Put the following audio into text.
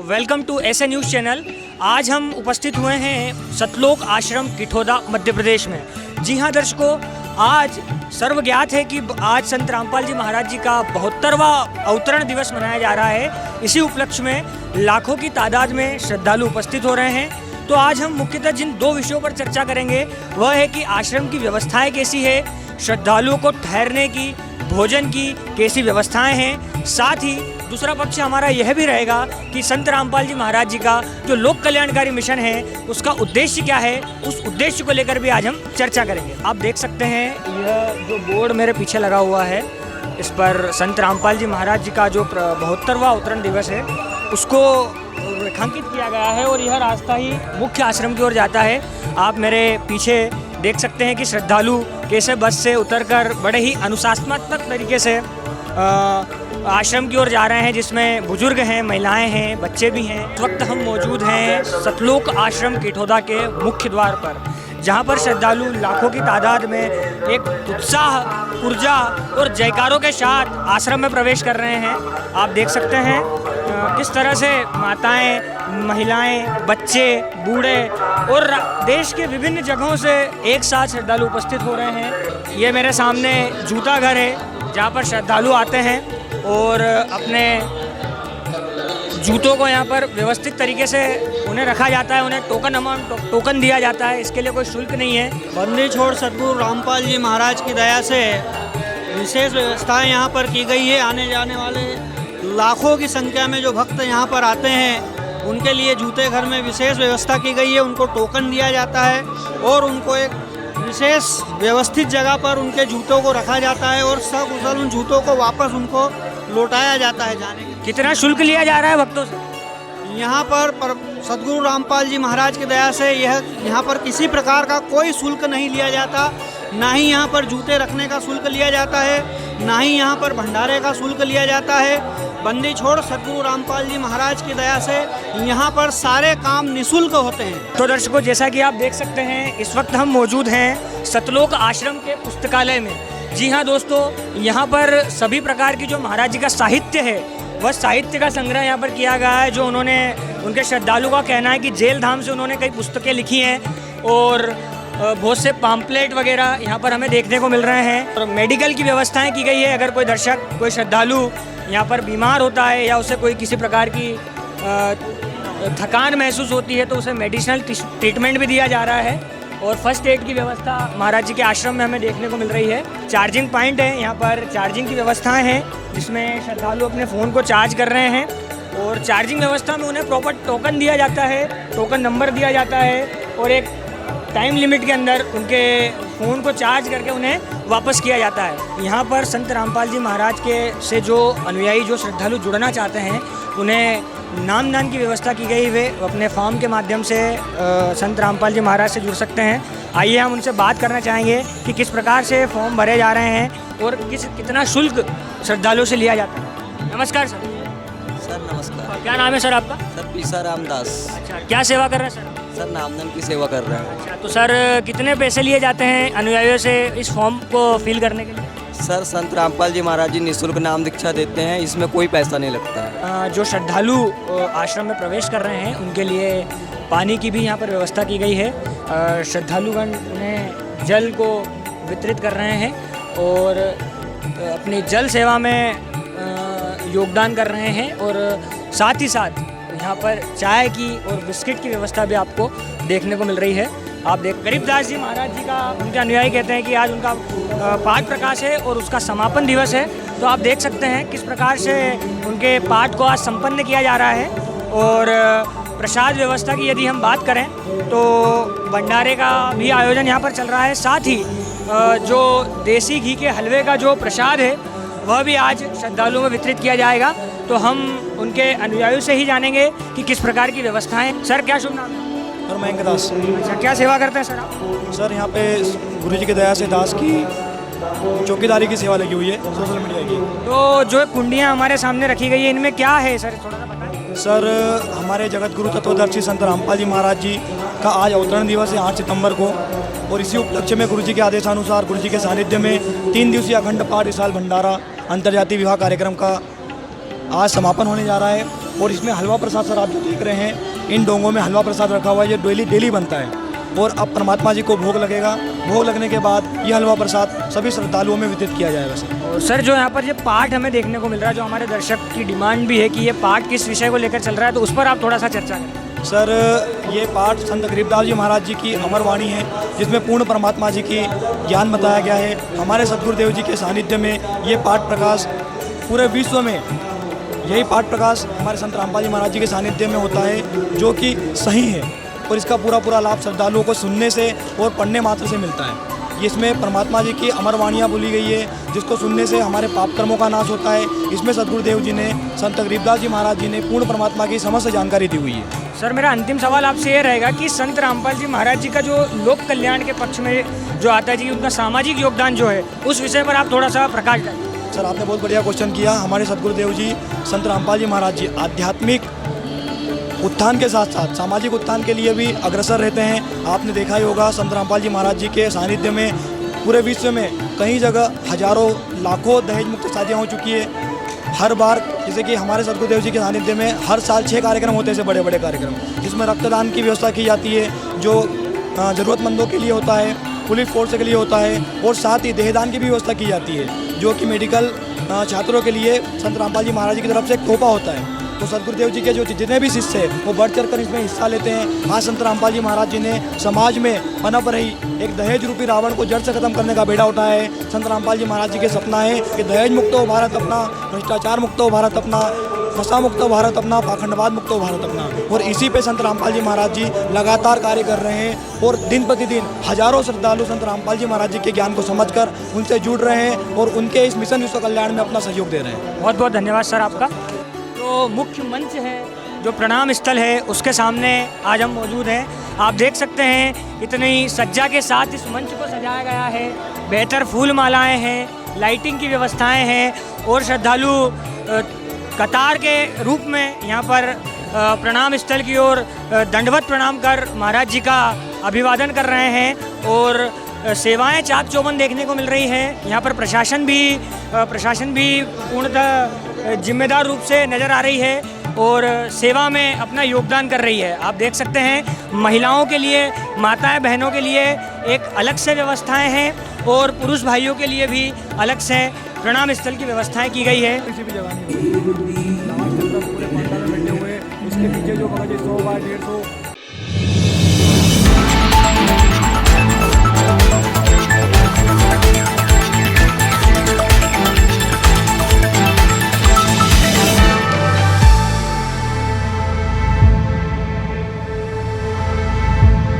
Welcome to ऐसे news channel. आज हम उपस्थित हुए हैं सतलोक आश्रम किठौदा मध्य प्रदेश में। जी हाँ दर्शकों, आज सर्वज्ञात है कि आज संत रामपाल जी महाराज जी का 72वां अवतरण दिवस मनाया जा रहा है। इसी उपलक्ष्य में लाखों की तादाद में श्रद्धालु उपस्थित हो रहे हैं। तो आज हम मुख्यतः जिन दो विषयों पर चर्चा करेंगे वह है कि आश्रम की व्यवस्थाएं कैसी है, श्रद्धालुओं को ठहरने की, भोजन की कैसी व्यवस्थाएं हैं, साथ ही दूसरा पक्ष हमारा यह भी रहेगा कि संत रामपाल जी महाराज जी का जो लोक कल्याणकारी मिशन है उसका उद्देश्य क्या है, उस उद्देश्य को लेकर भी आज हम चर्चा करेंगे। आप देख सकते हैं यह जो बोर्ड मेरे पीछे लगा हुआ है, इस पर संत रामपाल जी महाराज जी का जो 72वां अवतरण दिवस है उसको रेखांकित किया गया है और यह रास्ता ही मुख्य आश्रम की ओर जाता है। आप मेरे पीछे देख सकते हैं कि श्रद्धालु कैसे बस से उतरकर बड़े ही अनुशासनात्मक तरीके से आश्रम की ओर जा रहे हैं, जिसमें बुजुर्ग हैं, महिलाएं हैं, बच्चे भी हैं। इस वक्त हम मौजूद हैं सतलोक आश्रम किठौदा के मुख्य द्वार पर, जहां पर श्रद्धालु लाखों की तादाद में एक उत्साह, ऊर्जा और जयकारों के साथ आश्रम में प्रवेश कर रहे हैं। आप देख सकते हैं किस तरह से माताएं, महिलाएं, बच्चे, बूढ़े और देश के विभिन्न जगहों से एक साथ श्रद्धालु उपस्थित हो रहे हैं। ये मेरे सामने जूता घर है जहाँ पर श्रद्धालु आते हैं और अपने जूतों को यहाँ पर व्यवस्थित तरीके से उन्हें रखा जाता है, उन्हें टोकन दिया जाता है। इसके लिए कोई शुल्क नहीं है। बंदी छोड़ सदगुरु रामपाल जी महाराज की दया से विशेष व्यवस्थाएं यहाँ पर की गई है। आने जाने वाले लाखों की संख्या में जो भक्त यहाँ पर आते हैं उनके लिए जूते घर में विशेष व्यवस्था की गई है। उनको टोकन दिया जाता है और उनको एक विशेष व्यवस्थित जगह पर उनके जूतों को रखा जाता है और सकुशल उन जूतों को वापस उनको लौटाया जाता है जाने के। कितना शुल्क लिया जा रहा है भक्तों से? यहाँ पर सदगुरु रामपाल जी महाराज की दया से यहाँ पर किसी प्रकार का कोई शुल्क नहीं लिया जाता। ना ही यहाँ पर जूते रखने का शुल्क लिया जाता है, ना ही यहाँ पर भंडारे का शुल्क लिया जाता है। बंदी छोड़ सदगुरु रामपाल जी महाराज की दया से यहाँ पर सारे काम निःशुल्क होते हैं। तो दर्शकों, जैसा कि आप देख सकते हैं इस वक्त हम मौजूद हैं सतलोक आश्रम के पुस्तकालय में। जी हाँ दोस्तों, यहाँ पर सभी प्रकार की जो महाराज जी का साहित्य है वह साहित्य का संग्रह यहाँ पर किया गया है। जो उनके श्रद्धालु का कहना है कि जेल धाम से उन्होंने कई पुस्तकें लिखी हैं और बहुत से पाम्पलेट वगैरह यहाँ पर हमें देखने को मिल रहे हैं। और मेडिकल की व्यवस्थाएं की गई है। अगर कोई दर्शक, कोई श्रद्धालु यहाँ पर बीमार होता है या उसे कोई किसी प्रकार की थकान महसूस होती है तो उसे मेडिसिनल ट्रीटमेंट भी दिया जा रहा है। और फर्स्ट एड की व्यवस्था महाराज जी के आश्रम में हमें देखने को मिल रही है। चार्जिंग पॉइंट है, यहाँ पर चार्जिंग की व्यवस्थाएं हैं जिसमें श्रद्धालु अपने फ़ोन को चार्ज कर रहे हैं और चार्जिंग व्यवस्था में उन्हें प्रॉपर टोकन दिया जाता है, टोकन नंबर दिया जाता है और एक टाइम लिमिट के अंदर उनके फ़ोन को चार्ज करके उन्हें वापस किया जाता है। यहाँ पर संत रामपाल जी महाराज के से जो अनुयायी, जो श्रद्धालु जुड़ना चाहते हैं उन्हें नामदान की व्यवस्था की गई। वे अपने फॉर्म के माध्यम से संत रामपाल जी महाराज से जुड़ सकते हैं। आइए हम उनसे बात करना चाहेंगे कि किस प्रकार से फॉर्म भरे जा रहे हैं और कितना शुल्क श्रद्धालुओं से लिया जाता है। नमस्कार सर। सर नमस्कार। क्या नाम है सर आपका? सर पीसा रामदास। अच्छा, क्या सेवा कर रहे हैं सर? सर नामदान की सेवा कर रहे हैं। अच्छा, तो सर कितने पैसे लिए जाते हैं अनुयायियों से इस फॉर्म को फिल करने के लिए? सर संत रामपाल जी महाराज जी निःशुल्क नाम दीक्षा देते हैं, इसमें कोई पैसा नहीं लगता है। जो श्रद्धालु आश्रम में प्रवेश कर रहे हैं उनके लिए पानी की भी यहाँ पर व्यवस्था की गई है। श्रद्धालुगण उन्हें जल को वितरित कर रहे हैं और अपनी जल सेवा में योगदान कर रहे हैं और साथ ही साथ यहाँ पर चाय की और बिस्किट की व्यवस्था भी आपको देखने को मिल रही है। आप देख, गरीबदास जी महाराज जी का उनके अनुयायी कहते हैं कि आज उनका पाठ प्रकाश है और उसका समापन दिवस है। तो आप देख सकते हैं किस प्रकार से उनके पाठ को आज संपन्न किया जा रहा है। और प्रसाद व्यवस्था की यदि हम बात करें तो भंडारे का भी आयोजन यहाँ पर चल रहा है। साथ ही जो देसी घी के हलवे का जो प्रसाद है वह भी आज श्रद्धालुओं में वितरित किया जाएगा। तो हम उनके अनुयायियों से ही जानेंगे कि किस प्रकार की व्यवस्थाएं। सर क्या शुभ नाम है? सर मयंक दास। अच्छा, क्या सेवा करते हैं सर आप? सर यहाँ पे गुरु जी की दया से दास की चौकीदारी की सेवा लगी हुई है, सोशल मीडिया की। तो जो कुंडियाँ हमारे सामने रखी गई है इनमें क्या है सर, थोड़ा सा बताएं। सर हमारे जगत गुरु तत्वदर्शी संत रामपाल जी महाराज जी का आज अवतरण दिवस है 8 सितंबर को। और इसी उपलक्ष्य में गुरु जी के आदेशानुसार गुरु जी के सानिध्य में 3 दिवसीय अखंड पाठ विशाल भंडारा अंतर्जातीय विवाह कार्यक्रम का आज समापन होने जा रहा है। और इसमें हलवा प्रसाद सर आप जो देख रहे हैं, इन डोंगों में हलवा प्रसाद रखा हुआ है, ये डेली बनता है और अब परमात्मा जी को भोग लगेगा। भोग लगने के बाद ये हलवा प्रसाद सभी श्रद्धालुओं में वितरित किया जाएगा सर। और सर जो यहाँ पर ये पाठ हमें देखने को मिल रहा है, जो हमारे दर्शक की डिमांड भी है कि ये पाठ किस विषय को लेकर चल रहा है, तो उस पर आप थोड़ा सा चर्चा करें। सर ये पाठ संत गरीबदास जी महाराज जी की अमर वाणी है, जिसमें पूर्ण परमात्मा जी की ज्ञान बताया गया है। हमारे सद्गुरुदेव जी के सानिध्य में ये पाठ प्रकाश पूरे विश्व में, यही पाठ प्रकाश हमारे संत रामपाल जी महाराज जी के सानिध्य में होता है, जो कि सही है और इसका पूरा लाभ श्रद्धालुओं को सुनने से और पढ़ने मात्र से मिलता है। इसमें परमात्मा जी की अमर वाणियाँ बोली गई है, जिसको सुनने से हमारे पाप कर्मों का नाश होता है। इसमें सद्गुरुदेव जी ने, संत गरीबदास जी महाराज जी ने पूर्ण परमात्मा की समस्त जानकारी दी हुई है। सर मेरा अंतिम सवाल आपसे ये रहेगा कि संत रामपाल जी महाराज जी का जो लोक कल्याण के पक्ष में जो आता है जी, उनका सामाजिक योगदान जो है, उस विषय पर आप थोड़ा सा प्रकाश डालें। सर आपने बहुत बढ़िया क्वेश्चन किया। हमारे सद्गुरुदेव जी संत रामपाल जी महाराज जी आध्यात्मिक उत्थान के साथ साथ सामाजिक उत्थान के लिए भी अग्रसर रहते हैं। आपने देखा ही होगा, संत रामपाल जी महाराज जी के सानिध्य में पूरे विश्व में कई जगह हजारों लाखों दहेज मुक्त शादियाँ हो चुकी है। हर बार जैसे कि हमारे सद्गुरुदेव जी के सानिध्य में हर साल 6 कार्यक्रम होते हैं, बड़े बड़े कार्यक्रम, जिसमें रक्तदान की व्यवस्था की जाती है, जो ज़रूरतमंदों के लिए होता है, पुलिस फोर्स के लिए होता है, और साथ ही देहदान की भी व्यवस्था की जाती है, जो कि मेडिकल छात्रों के लिए संत रामपाल जी महाराज जी की तरफ से एक तोहफा होता है। तो सद्गुरुदेव जी के जो जितने भी शिष्य हैं वो बढ़ चढ़कर इसमें हिस्सा लेते हैं। आज संत रामपाल जी महाराज जी ने समाज में पनप रही एक दहेज रूपी रावण को जड़ से खत्म करने का बेड़ा उठाया है। संत रामपाल जी महाराज जी के सपना है कि दहेज मुक्त हो भारत अपना, भ्रष्टाचार मुक्त हो भारत अपना, नशा मुक्त हो भारत अपना, पाखंडवाद मुक्त हो भारत अपना। और इसी पे संत रामपाल जी महाराज जी लगातार कार्य कर रहे हैं और दिन प्रतिदिन हजारों श्रद्धालु संत रामपाल जी महाराज जी के ज्ञान को समझकर उनसे जुड़ रहे हैं और उनके इस मिशन विश्व कल्याण में अपना सहयोग दे रहे हैं। बहुत बहुत धन्यवाद सर आपका। तो मुख्य मंच है, जो प्रणाम स्थल है, उसके सामने आज हम मौजूद हैं। आप देख सकते हैं इतनी सज्जा के साथ इस मंच को सजाया गया है, बेहतर फूल मालाएँ हैं, लाइटिंग की व्यवस्थाएं हैं और श्रद्धालु कतार के रूप में यहाँ पर प्रणाम स्थल की ओर दंडवत प्रणाम कर महाराज जी का अभिवादन कर रहे हैं और सेवाएं चाक चौबंद देखने को मिल रही हैं। यहाँ पर प्रशासन भी पूर्णतः जिम्मेदार रूप से नज़र आ रही है और सेवा में अपना योगदान कर रही है। आप देख सकते हैं महिलाओं के लिए, माताएं बहनों के लिए एक अलग से व्यवस्थाएं हैं और पुरुष भाइयों के लिए भी अलग से प्रणाम स्थल की व्यवस्थाएं की गई है। किसी भी जगह नहीं होती, पूरे पांडा में बैठे हुए, उसके पीछे जो 100 बाय 150